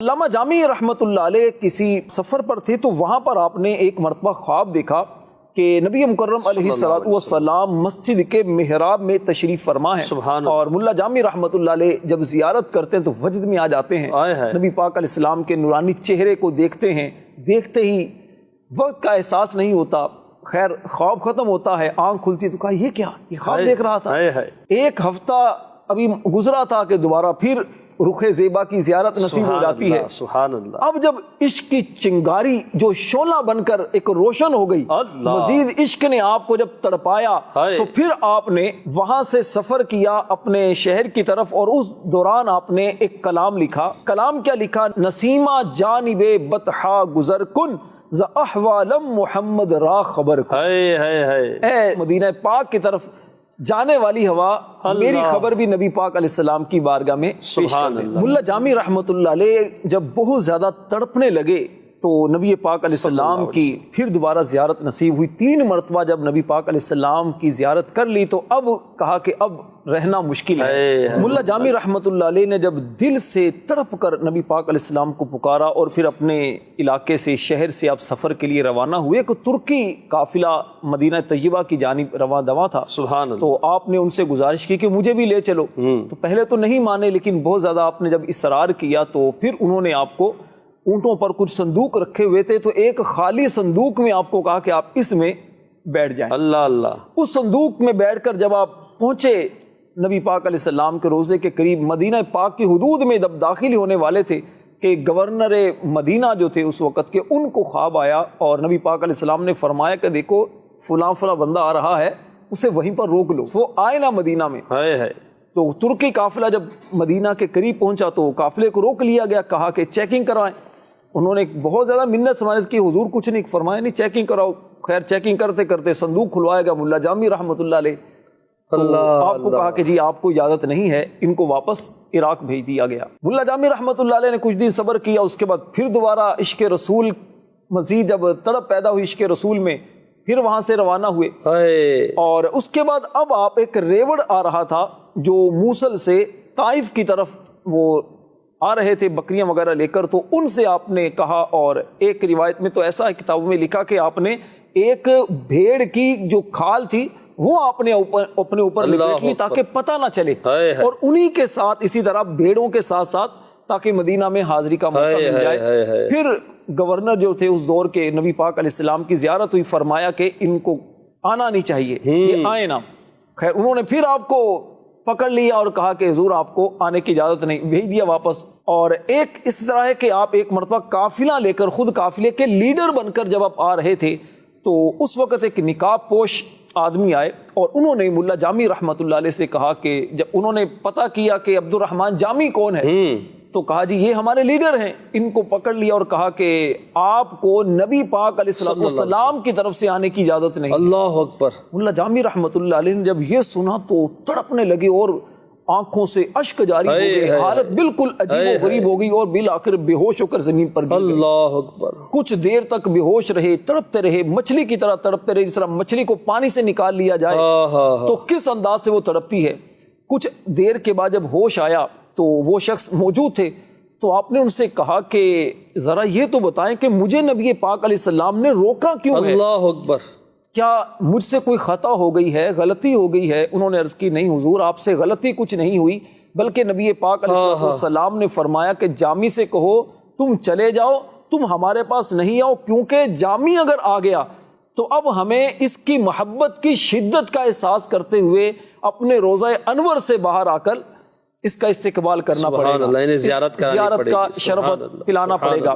علامہ جامی رحمۃ اللہ علیہ کسی سفر پر تھے تو وہاں پر آپ نے ایک مرتبہ خواب دیکھا کہ نبی مکرم علیہ الصلوۃ والسلام مسجد کے محراب میں تشریف فرما ہے، اور ملا جامی رحمۃ اللہ علیہ جب زیارت کرتے ہیں تو وجد میں آ جاتے ہیں، نبی پاک علیہ السلام کے نورانی چہرے کو دیکھتے ہیں، دیکھتے ہی وقت کا احساس نہیں ہوتا، خیر خواب ختم ہوتا ہے، آنکھ کھلتی تو کہا یہ کیا، یہ خواب دیکھ رہا تھا۔ ایک ہفتہ ابھی گزرا تھا کہ دوبارہ پھر رخ زیبا کی زیارت نصیب ہو جاتی ہے۔ سبحان اللہ۔ اب جب عشق کی چنگاری جو شعلہ بن کر ایک روشن ہو گئی، مزید عشق نے آپ کو جب تڑپایا تو پھر آپ نے وہاں سے سفر کیا اپنے شہر کی طرف، اور اس دوران آپ نے ایک کلام لکھا۔ کلام کیا لکھا؟ نسیمہ جانب بطحا گزر کن ز احوالم محمد را خبر کن۔ اے مدینہ پاک کی طرف جانے والی ہوا، میری خبر بھی نبی پاک علیہ السلام کی بارگاہ میں پیش کر دے۔ ملا جامی رحمۃ اللہ علیہ جب بہت زیادہ تڑپنے لگے تو نبی پاک علیہ السلام کی پھر دوبارہ زیارت نصیب ہوئی۔ 3 مرتبہ جب نبی پاک علیہ السلام کی زیارت کر لی تو اب کہا کہ اب رہنا مشکل ہے۔ ملا جامی رحمۃ اللہ علیہ نے جب دل سے تڑپ کر نبی پاک علیہ السلام کو پکارا اور پھر اپنے علاقے سے، شہر سے آپ سفر کے لیے روانہ ہوئے کہ ترکی قافلہ مدینہ طیبہ کی جانب رواں دواں تھا۔ تو آپ نے ان سے گزارش کی کہ مجھے بھی لے چلو، تو پہلے تو نہیں مانے، لیکن بہت زیادہ آپ نے جب اصرار کیا تو پھر انہوں نے آپ کو اونٹوں پر کچھ صندوق رکھے ہوئے تھے، تو ایک خالی صندوق میں آپ کو کہا کہ آپ اس میں بیٹھ جائیں۔ اللہ اللہ۔ اس صندوق میں بیٹھ کر جب آپ پہنچے نبی پاک علیہ السلام کے روضے کے قریب، مدینہ پاک کی حدود میں جب داخل ہونے والے تھے کہ گورنر مدینہ جو تھے اس وقت کے، ان کو خواب آیا اور نبی پاک علیہ السلام نے فرمایا کہ دیکھو فلاں فلاں بندہ آ رہا ہے، اسے وہیں پر روک لو، وہ آئے نا مدینہ میں۔ تو ترکی قافلہ جب مدینہ کے قریب پہنچا تو قافلے کو روک لیا گیا، کہا کہ چیکنگ کرائیں۔ انہوں نے بہت زیادہ منت سماجت کی، حضور کچھ نہیں فرمایا، نہیں چیکنگ کراؤ۔ خیر چیکنگ کرتے کرتے صندوق کھلوایا گیا ملا جامی رحمۃ اللہ علیہ، آپ کو کہا کہ جی آپ کو اجازت نہیں ہے، ان کو واپس عراق بھیج دیا گیا۔ ملا جامی رحمۃ اللہ علیہ نے کچھ دن صبر کیا، اس کے بعد پھر دوبارہ عشق رسول، مزید جب تڑپ پیدا ہوئی عشق رسول میں، پھر وہاں سے روانہ ہوئے، اور اس کے بعد اب آپ ایک ریوڑ آ رہا تھا جو موصل سے طائف کی طرف وہ آ رہے تھے بکریاں وغیرہ لے کر، تو ان سے آپ نے کہا، اور ایک روایت میں تو ایسا ہے کتابوں میں لکھا کہ آپ نے ایک بھیڑ کی جو کھال تھی وہ آپ نے اپنے اوپر لپیٹ لی تاکہ پتہ نہ چلے، اور انہی کے ساتھ اسی طرح بھیڑوں کے ساتھ ساتھ تاکہ مدینہ میں حاضری کا موقع مل جائے۔ پھر گورنر جو تھے اس دور کے، نبی پاک علیہ السلام کی زیارت ہوئی، فرمایا کہ ان کو آنا نہیں چاہیے، یہ آئے نا۔ خیر انہوں نے پھر آپ کو پکڑ لیا اور کہا کہ حضور آپ کو آنے کی اجازت نہیں، بھیج دیا واپس۔ اور ایک اس طرح ہے کہ آپ ایک مرتبہ قافلہ لے کر، خود قافلے کے لیڈر بن کر جب آپ آ رہے تھے تو اس وقت ایک نقاب پوش آدمی آئے، اور انہوں نے ملا جامی رحمۃ اللہ علیہ سے کہا کہ جب انہوں نے پتہ کیا کہ عبد الرحمن جامی کون ہے تو کہا جی یہ ہمارے لیڈر ہیں، ان کو پکڑ لیا اور کہا کہ آپ کو نبی پاک علیہ السلام کی طرف سے آنے کی اجازت نہیں۔ اللہ اکبر۔ ملا جامی رحمۃ اللہ علیہ نے جب یہ سنا تو تڑپنے لگے اور آنکھوں سے اشک جاری ہو گئے، حالت بالکل عجیب و غریب ہو گئی، اور بالآخر بے ہوش ہو کر زمین پر گر گئے۔ اللہ اکبر۔ کچھ دیر تک بے ہوش رہے، تڑپتے رہے، مچھلی کی طرح تڑپتے رہے، جس طرح مچھلی کو پانی سے نکال لیا جائے تو کس انداز سے وہ تڑپتی ہے۔ کچھ دیر کے بعد جب ہوش آیا تو وہ شخص موجود تھے، تو آپ نے ان سے کہا کہ ذرا یہ تو بتائیں کہ مجھے نبی پاک علیہ السلام نے روکا کیوں ہے؟ اللہ اکبر۔ کیا مجھ سے کوئی خطا ہو گئی ہے، غلطی ہو گئی ہے؟ انہوں نے عرض کی نہیں حضور، آپ سے غلطی کچھ نہیں ہوئی، بلکہ نبی پاک علیہ السلام نے فرمایا کہ جامی سے کہو تم چلے جاؤ، تم ہمارے پاس نہیں آؤ، کیونکہ جامی اگر آ گیا تو اب ہمیں اس کی محبت کی شدت کا احساس کرتے ہوئے اپنے روضہ انور سے باہر آ کر اس کا استقبال کرنا پڑے گا، زیارت کا شربت پلانا پڑے گا۔